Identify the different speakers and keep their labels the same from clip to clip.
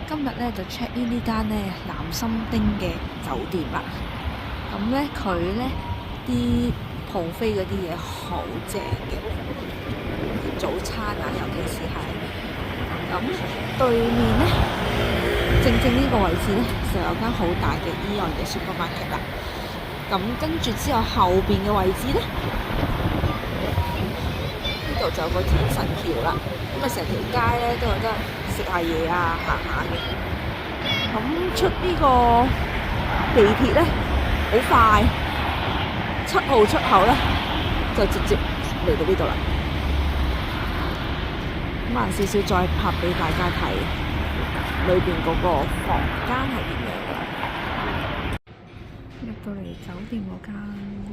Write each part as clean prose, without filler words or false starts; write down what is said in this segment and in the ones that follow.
Speaker 1: 今日咧就 check in 呢間咧南心丁嘅酒店啦。咁咧佢咧啲buffet嗰啲嘢好正嘅，早餐啊，尤其是係咁對面咧，正呢個位置咧就有間好大嘅 AEON 嘅 supermarket 啦。咁跟住之後後邊嘅位置咧，呢度就有個天神橋啦。咁啊，成條街咧都有得食下嘢啊，行下嘅。咁出呢個地鐵咧好快，7號出口咧就直接嚟到呢度啦。慢少少再拍俾大家睇裏邊嗰個房間係點樣㗎啦。入到嚟酒店嗰間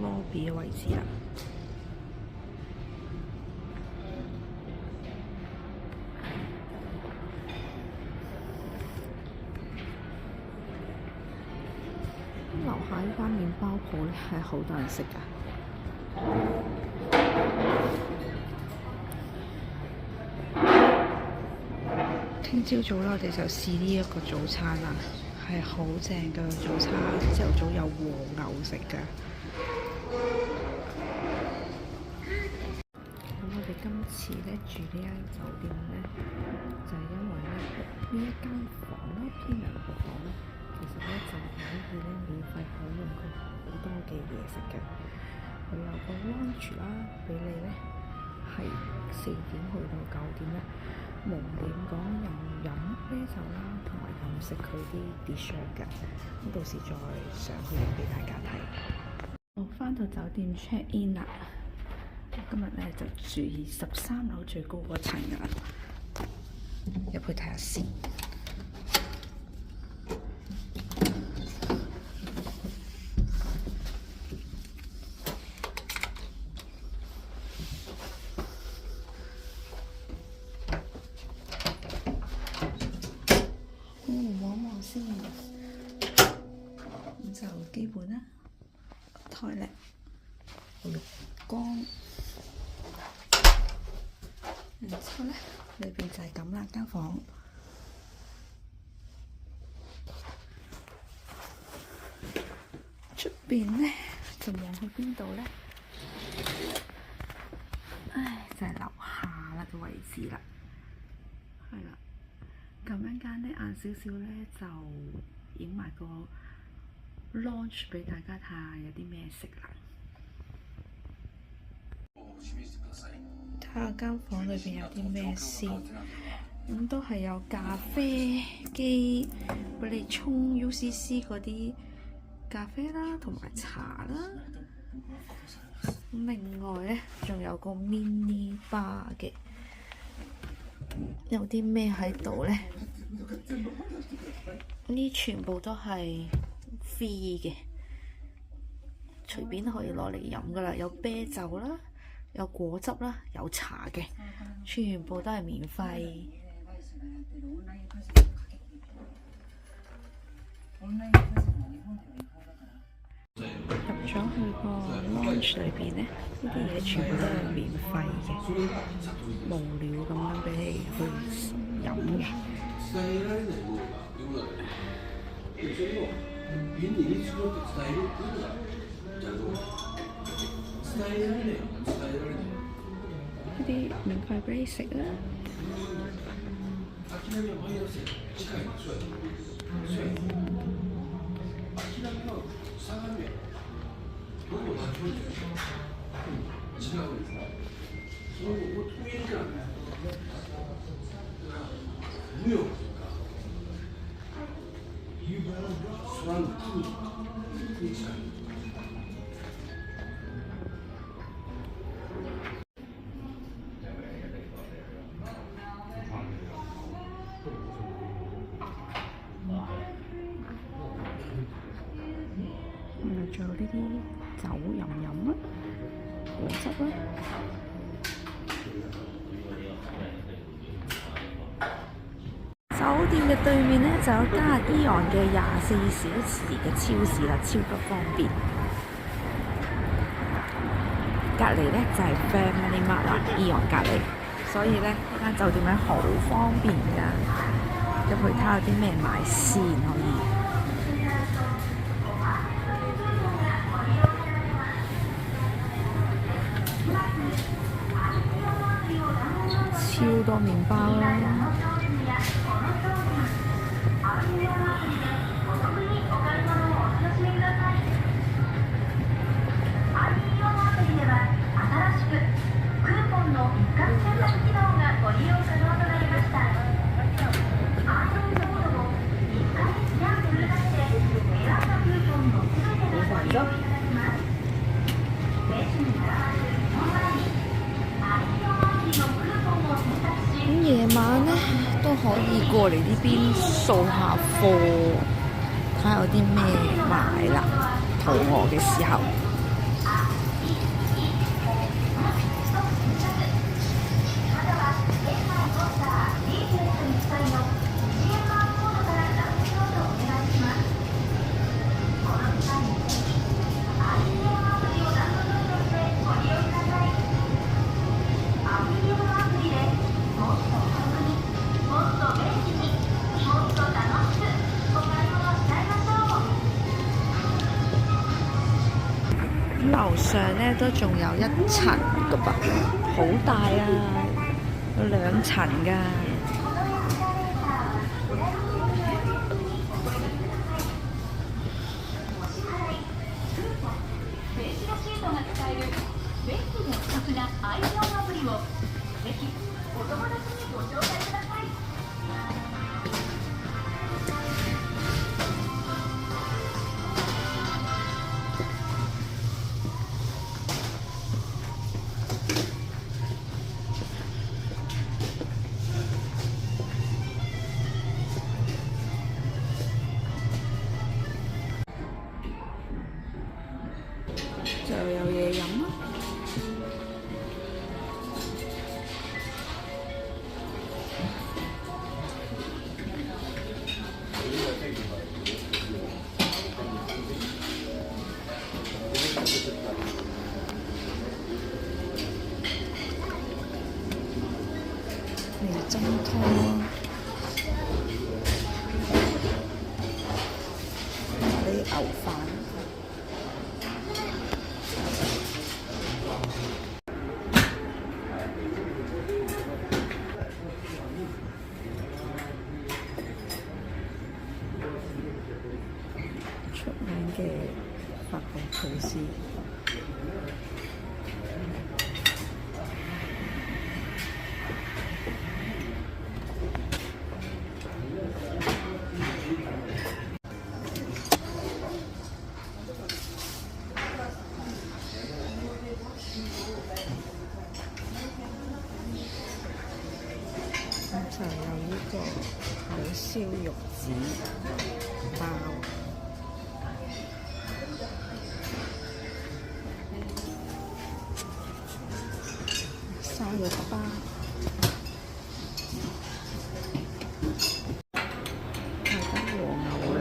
Speaker 1: lobby 嘅位置啦。樓下呢間麵包鋪咧係好多人食㗎。聽朝早啦，我哋就試呢一個早餐啦，係好正嘅早餐。朝頭早有和牛食㗎。咁我哋今次咧住呢間酒店咧，就係因為咧呢一間房咧偏人嘅房咧。其實咧就可以咧免費享用佢好多嘅嘢食嘅，佢有個 lunch 啦，俾你咧係4點去到9點咧，無點講任飲啤酒啦，同埋任食佢啲 dessert 嘅。咁到時再上去影俾大家睇。我返到酒店 check in 啦，今日咧就住13樓最高嗰層㗎啦，入去睇下先。望望先，咁就基本啦。台曆、浴缸，然之後咧，裏邊就係咁啦，間房。出邊咧就望去邊度咧？就係樓下啦嘅位置啦，係啦。咁一間咧晏少少咧就影埋個 launch 俾大家睇下有啲咩食啦。睇下間房裏邊有啲咩先，咁都係有咖啡機俾你沖 UCC 嗰啲咖啡啦，同埋茶啦。另外咧仲有個 mini bar 嘅。有啲咩喺度呢？呢全部都係 free 嘅，隨便可以攞嚟飲噶啦。有啤酒啦，有果汁啦，有茶嘅，全部都係免費。入咗去個 lounge 裏邊呢，呢啲嘢全部都係免費嘅，無料咁樣俾你去飲嘅。呢啲免費俾你食啦。仲有呢啲酒飲啦，果汁啦。酒店嘅對面呢，就有間 AEON 嘅24小時嘅超市啦，超級方便。隔離呢就係 Family Mart 啦，AEON 隔離，所以呢間酒店呢好方便㗎。入去睇下有啲咩買先可以。超多麵包啦！咁夜晚呢，都可以過嚟呢邊掃下貨，睇下有啲咩買啦。肚餓嘅時候。樓上呢都仲有一層㗎噃，好大啊，有2層㗎。就有嘢飲啦。味噌湯啊！咖喱牛飯。出名嘅法國吐司，咁就有呢個海燒玉子包。沙律包，大家和牛啦。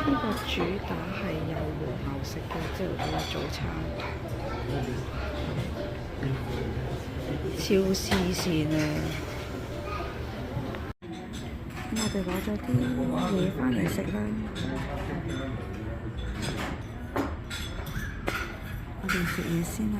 Speaker 1: 呢個主打係有和牛食嘅，即係我嘅早餐。超黐線啊！咁我哋攞咗啲嘢返嚟食啦。我哋食嘢先啊！